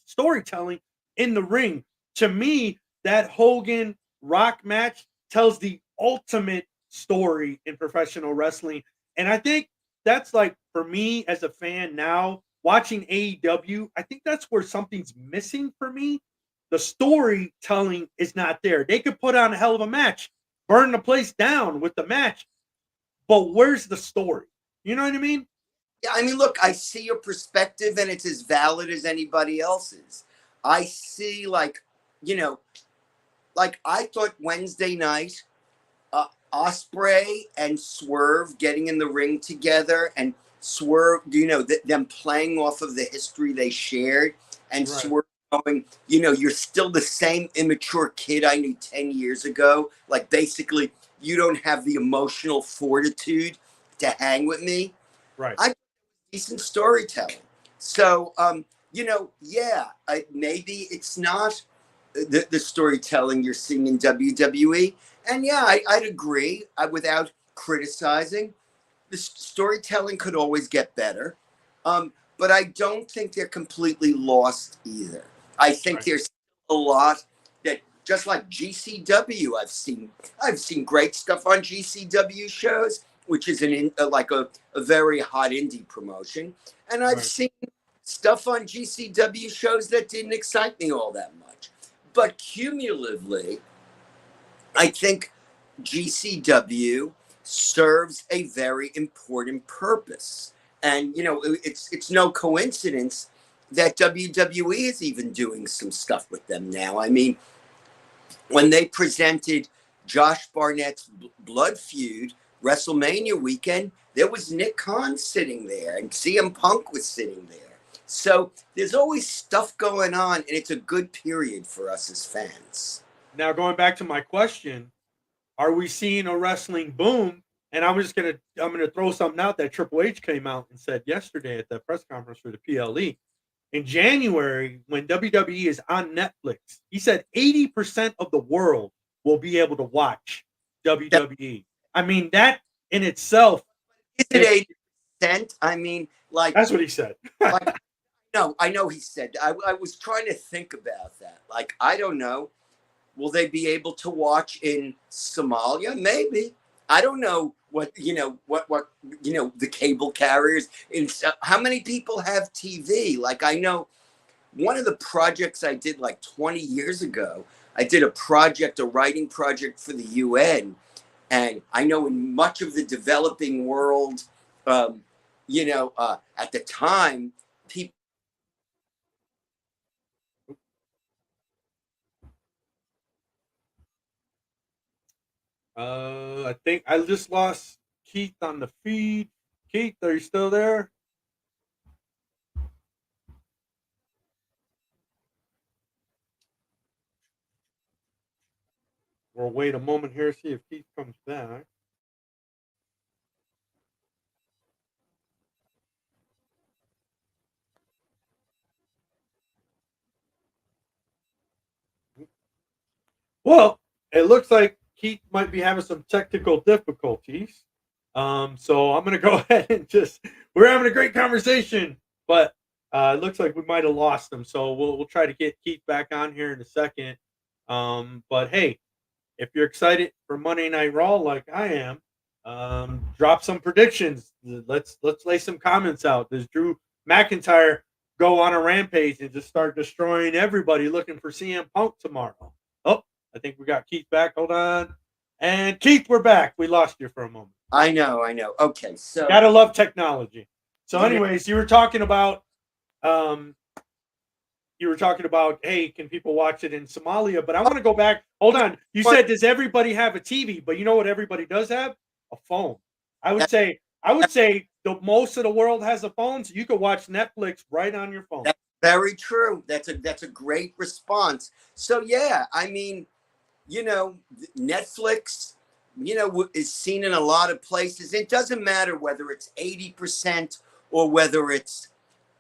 storytelling in the ring. To me, that Hogan Rock match tells the ultimate story in professional wrestling. And I think that's like, for me as a fan now, watching AEW, I think that's where something's missing for me. The storytelling is not there. They could put on a hell of a match, burn the place down with the match, but where's the story? You know what I mean? Yeah, I mean, look, I see your perspective and it's as valid as anybody else's. I see, like I thought Wednesday night, Ospreay and Swerve getting in the ring together, and Swerve, them playing off of the history they shared, and right. Swerve going, you're still the same immature kid I knew 10 years ago. Like, basically, you don't have the emotional fortitude to hang with me. Right. I decent storytelling. So, maybe it's not the storytelling you're seeing in WWE. And yeah, I'd agree. Without criticizing, the storytelling could always get better. But I don't think they're completely lost either. I think right. There's a lot that, just like GCW, I've seen great stuff on GCW shows, which is a very hot indie promotion. And I've right. seen stuff on GCW shows that didn't excite me all that much. But cumulatively, I think GCW serves a very important purpose. And, it's no coincidence that WWE is even doing some stuff with them now. I mean, when they presented Josh Barnett's Blood Feud WrestleMania weekend, there was Nick Khan sitting there and CM Punk was sitting there. So there's always stuff going on, and it's a good period for us as fans. Now, going back to my question, are we seeing a wrestling boom? And I'm gonna throw something out that Triple H came out and said yesterday at the press conference for the PLE. In January, when WWE is on Netflix, he said 80% of the world will be able to watch WWE. I mean, that in itself. Is it 80%? I mean, like, that's what he said. No, I know he said. I was trying to think about that. Like, I don't know. Will they be able to watch in Somalia? Maybe. I don't know what the cable carriers. How many people have TV? Like, I know one of the projects I did like 20 years ago. I did a writing project for the UN, and I know in much of the developing world, at the time, people. I think I just lost Keith on the feed. Keith, are you still there? We'll wait a moment here, see if Keith comes back. Well, it looks like Keith might be having some technical difficulties. So I'm going to go ahead and we're having a great conversation, but it looks like we might have lost him. So we'll try to get Keith back on here in a second. But hey, if you're excited for Monday Night Raw like I am, drop some predictions. Let's lay some comments out. Does Drew McIntyre go on a rampage and just start destroying everybody looking for CM Punk tomorrow? Oh, I think we got Keith back. Hold on. And Keith, we're back. We lost you for a moment. I know. Okay, so gotta love technology. So, anyways, you were talking about hey, can people watch it in Somalia? But I want to go back. Hold on. You said, does everybody have a TV? But you know what everybody does have? A phone. I would say the most of the world has a phone, so you could watch Netflix right on your phone. That's very true. That's a great response. So yeah, I mean, Netflix, is seen in a lot of places. It doesn't matter whether it's 80% or whether it's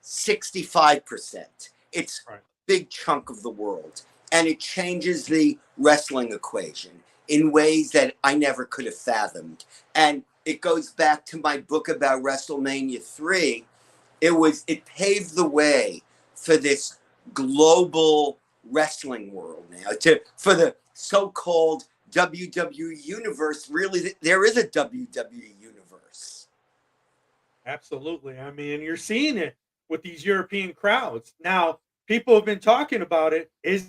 65%. It's a big chunk of the world, and it changes the wrestling equation in ways that I never could have fathomed. And it goes back to my book about WrestleMania 3. It paved the way for this global wrestling world now, for the so-called WWE universe. Really, there is a WWE universe. Absolutely. I mean, you're seeing it with these European crowds. Now, people have been talking about it. Is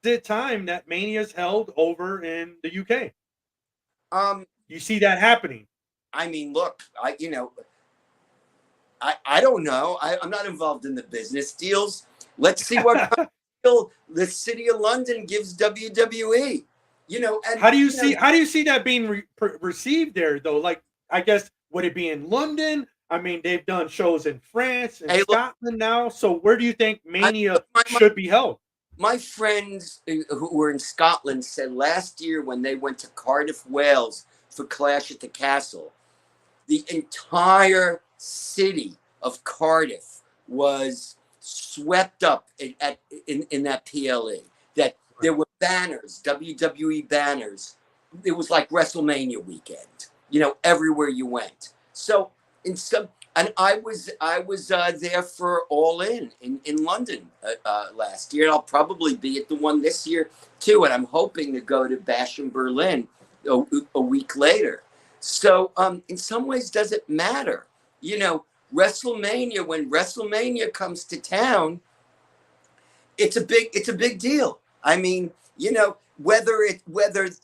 it time that Mania's held over in the UK? You see that happening? I mean, look, I don't know. I'm not involved in the business deals. Let's see what deal the City of London gives WWE. And how do you see that being received there, though? Like, I guess, would it be in London? I mean, they've done shows in France and Scotland now. So where do you think Mania should be held? My friends who were in Scotland said last year when they went to Cardiff, Wales for Clash at the Castle, the entire city of Cardiff was swept up in that PLE. That there were banners, WWE banners. It was like WrestleMania weekend, everywhere you went. So and I was there for All In London last year. I'll probably be at the one this year too, and I'm hoping to go to Bash in Berlin a week later. So in some ways, does it matter? WrestleMania, when WrestleMania comes to town, it's a big deal. I mean, whether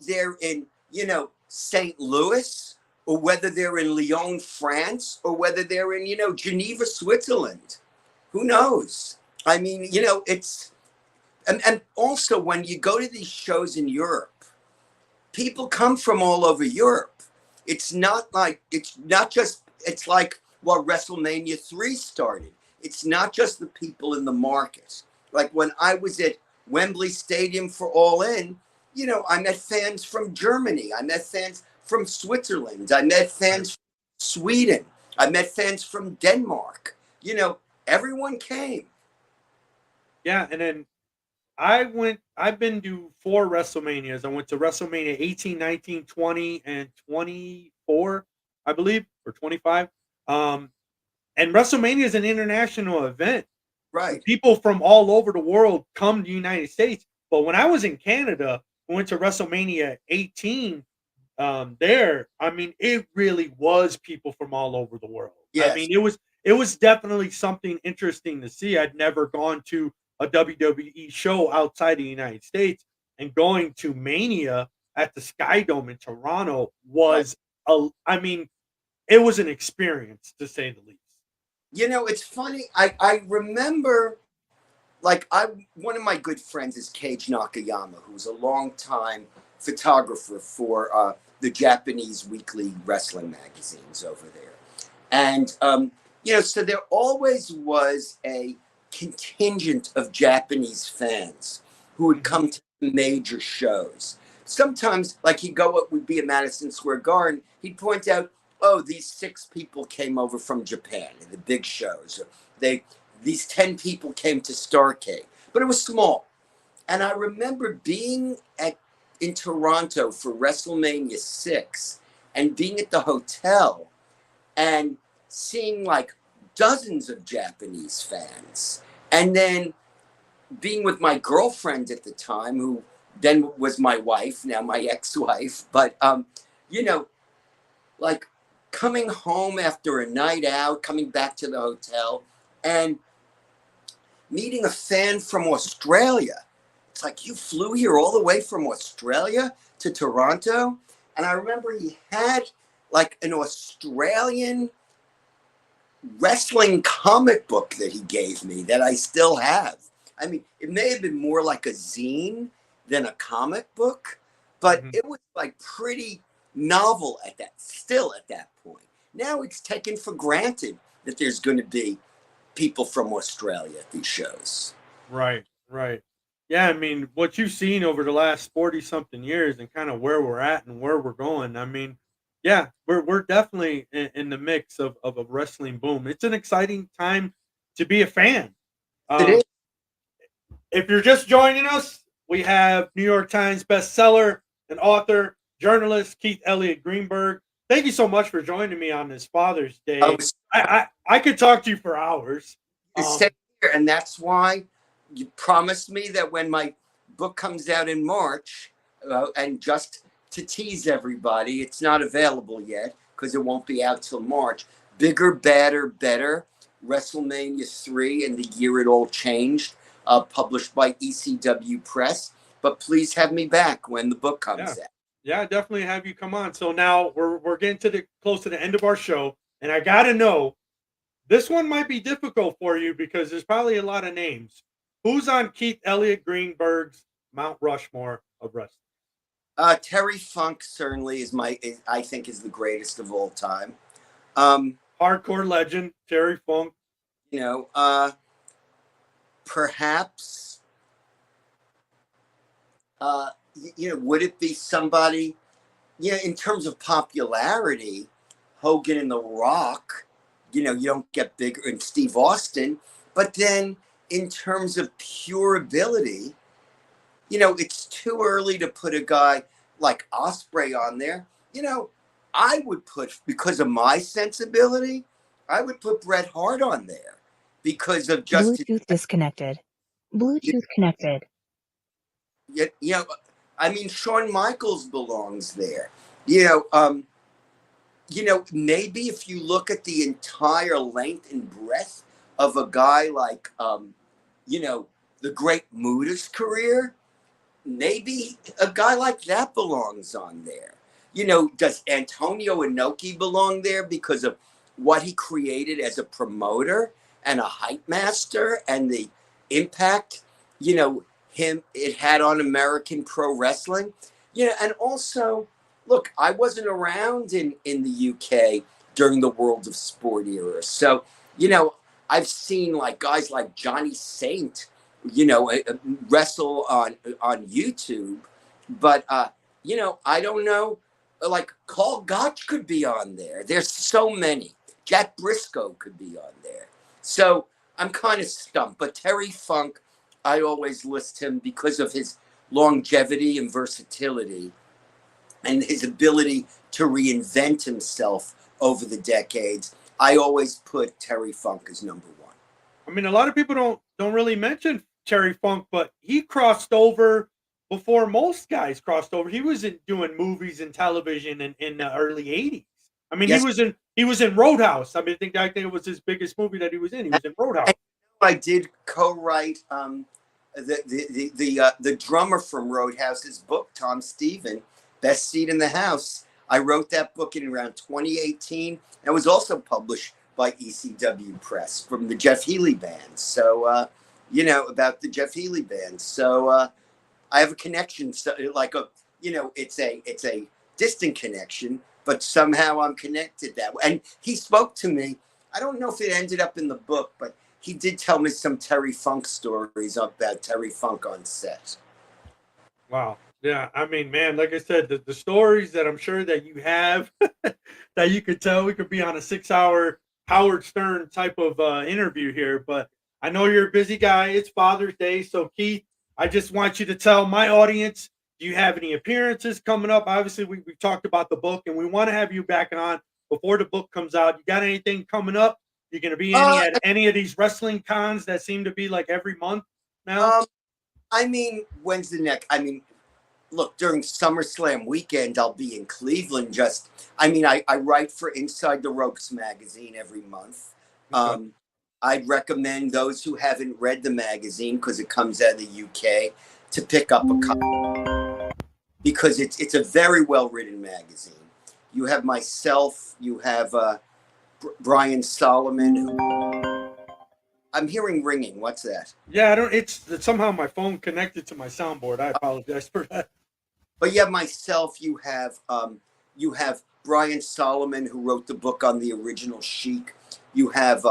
they're in St. Louis, or whether they're in Lyon, France, or whether they're in Geneva, Switzerland, who knows? I mean, it's and also when you go to these shows in Europe, people come from all over Europe. It's like what WrestleMania 3 started. It's not just the people in the market. Like when I was at Wembley Stadium for All In, I met fans from Germany. I met fans from Switzerland. I met fans from Sweden. I met fans from Denmark. Everyone came. Yeah, and then I've been to 4 WrestleManias. I went to WrestleMania 18, 19, 20, and 24, I believe, or 25. And WrestleMania is an international event. Right. People from all over the world come to the United States. But when I was in Canada, I went to WrestleMania 18 there. I mean, it really was people from all over the world. I Yes. mean, it was definitely something interesting to see. I'd never gone to a WWE show outside the United States, and going to Mania at the Sky Dome in Toronto Right. was I mean, it was an experience to say the least. You know, it's funny. I remember, like, one of my good friends is Cage Nakayama, who's a longtime photographer for the Japanese weekly wrestling magazines over there. And, you know, so there always was a contingent of Japanese fans who would Mhm. come to major shows. Sometimes, like, we'd be at Madison Square Garden, he'd point out, oh, these 6 people came over from Japan in the big shows. They, these 10 people came to Starrcade, but it was small. And I remember being in Toronto for WrestleMania 6 and being at the hotel and seeing like dozens of Japanese fans. And then being with my girlfriend at the time, who then was my wife, now my ex-wife, but you know, like coming home after a night out, coming back to the hotel and meeting a fan from Australia. It's like, you flew here all the way from Australia to Toronto? And I remember he had like an Australian wrestling comic book that he gave me that I still have. I mean, it may have been more like a zine than a comic book, but Mhm. it was like pretty novel still at that point. Now it's taken for granted that there's going to be people from Australia at these shows. Right, right. Yeah, I mean, what you've seen over the last 40 something years and kind of where we're at and where we're going. I mean, yeah, we're definitely in the mix of a wrestling boom. It's an exciting time to be a fan. It is. Um, if you're just joining us, we have New York Times bestseller and author, journalist Keith Elliot Greenberg. Thank you so much for joining me on this Father's I Day. was I could talk to you for hours. same Um, here, and that's why you promised me that when my book comes out in March, and just to tease everybody, it's not available yet because it won't be out till March. Bigger, badder, better. WrestleMania 3 and the year it all changed. Published by ECW Press. But please have me back when the book yeah. comes out. Yeah, definitely have you come on. So now we're getting to the close to the end of our show, and I gotta know, this one might be difficult for you because there's probably a lot of names. Who's on Keith Elliott Greenberg's Mount Rushmore of wrestling? Terry Funk certainly I think is the greatest of all time. Um, Hardcore legend Terry Funk. you know, perhaps you know, would it be somebody, you know, in terms of popularity, Hogan and The Rock, you know, you don't get bigger, and Steve Austin, but then in terms of pure ability, you know, it's too early to put a guy like Osprey on there. You know, I would put, because of my sensibility, I would put Bret Hart on there because of just his, Bluetooth disconnected. Bluetooth connected. you know, I mean, Shawn Michaels belongs there. You you know, maybe if you look at the entire length and breadth of a guy like, you know, the Great Muta's career, maybe a guy like that belongs on there. You know, does Antonio Inoki belong there because of what he created as a promoter and a hype master and the impact, you know, it had on American pro wrestling? You know, and also, look, I wasn't around in the UK during the World of Sport era. So, you know, I've seen like guys like Johnny Saint, you know, wrestle on YouTube, but you know, I don't know. Like Carl Gotch could be on there. There's so many. Jack Briscoe could be on there. So I'm kind of stumped. But Terry Funk, I always list him because of his longevity and versatility and his ability to reinvent himself over the decades. I always put Terry Funk as number one. I mean, a lot of people don't really mention Terry Funk, but he crossed over before most guys crossed over. He was doing movies and television in the early '80s. I mean, Yes, he was in Roadhouse. I mean, I think it was his biggest movie that he was in. He was in Roadhouse. I did co-write the drummer from Roadhouse's book, Tom Steven, Best Seat in the House. I wrote that book in around 2018. And it was also published by ECW Press from the Jeff Healey band. So, about the Jeff Healey band. So I have a connection, like it's a distant connection, but somehow I'm connected that way. And he spoke to me. I don't know if it ended up in the book, but he did tell me some Terry Funk stories about Terry Funk on set. Wow. Yeah. I mean, man, like I said, the stories that I'm sure that you have that you could tell, we could be on a 6-hour Howard Stern type of interview here, but I know you're a busy guy. It's Father's Day. So, Keith, I just want you to tell my audience, do you have any appearances coming up? Obviously, we've talked about the book, and we want to have you back on before the book comes out. You got anything coming up? You're going to be at any of these wrestling cons that seem to be like every month now? When's the next? Look, during SummerSlam weekend, I'll be in Cleveland. I write for Inside the Ropes magazine every month. Okay. I'd recommend those who haven't read the magazine, because it comes out of the UK, to pick up a copy, because it's a very well-written magazine. You have myself, you have Brian Solomon. I'm hearing ringing. What's that? Yeah, it's somehow my phone connected to my soundboard. I apologize for that. But yeah, myself, you have Brian Solomon, who wrote the book on the original Sheik. You have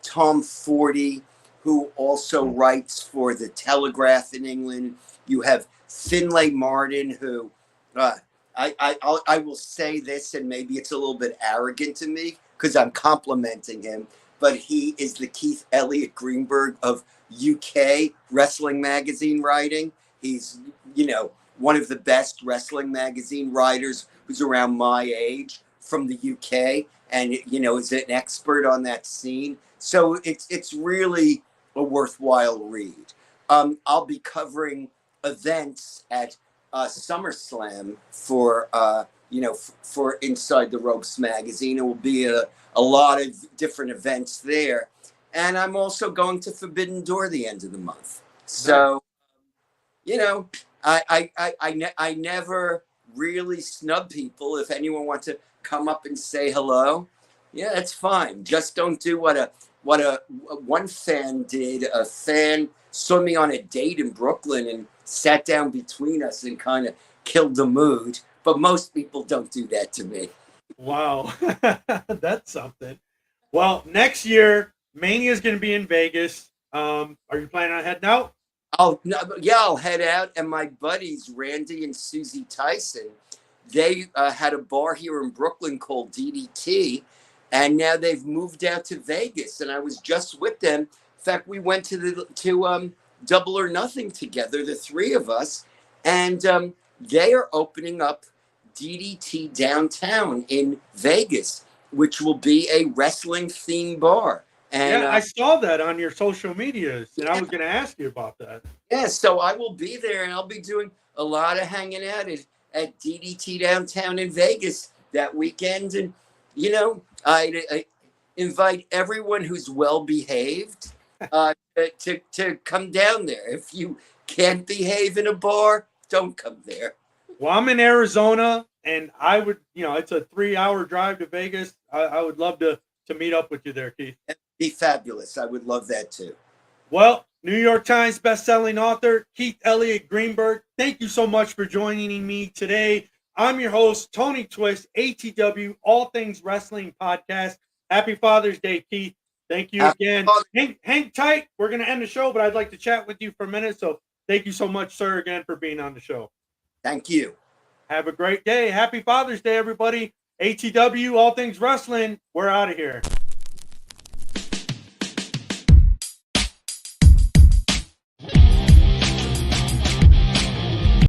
Tom Forty, who also writes for the Telegraph in England. You have Finlay Martin, who I will say this, and maybe it's a little bit arrogant to me because I'm complimenting him, but he is the Keith Elliot Greenberg of UK wrestling magazine writing. He's, one of the best wrestling magazine writers who's around my age from the UK, and, is an expert on that scene. So it's really a worthwhile read. I'll be covering events at SummerSlam for Inside the Ropes magazine. It will be a lot of different events there. And I'm also going to Forbidden Door the end of the month. So, I never really snub people. If anyone wants to come up and say hello, yeah, that's fine. Just don't do what one fan did. A fan saw me on a date in Brooklyn and sat down between us and kind of killed the mood. But most people don't do that to me. Wow. That's something. Well, next year, Mania is going to be in Vegas. Are you planning on heading out? I'll head out. And my buddies, Randy and Susie Tyson, they had a bar here in Brooklyn called DDT. And now they've moved out to Vegas. And I was just with them. In fact, we went to Double or Nothing together, the three of us. And they are opening up DDT downtown in Vegas, which will be a wrestling themed bar. And I saw that on your social medias, and I was going to ask you about that. Yeah, so I will be there, and I'll be doing a lot of hanging out at DDT downtown in Vegas that weekend. And, I invite everyone who's well behaved to come down there. If you can't behave in a bar, don't come there. Well, I'm in Arizona, and I would, it's a 3-hour drive to Vegas. I would love to meet up with you there, Keith. That'd be fabulous. I would love that too. Well, New York Times bestselling author Keith Elliot Greenberg, thank you so much for joining me today. I'm your host, Tony Twist, ATW, All Things Wrestling Podcast. Happy Father's Day, Keith. Thank you again. Hang tight. We're going to end the show, but I'd like to chat with you for a minute. So thank you so much, sir, again, for being on the show. Thank you. Have a great day. Happy Father's Day, everybody. ATW, All Things Wrestling. We're out of here.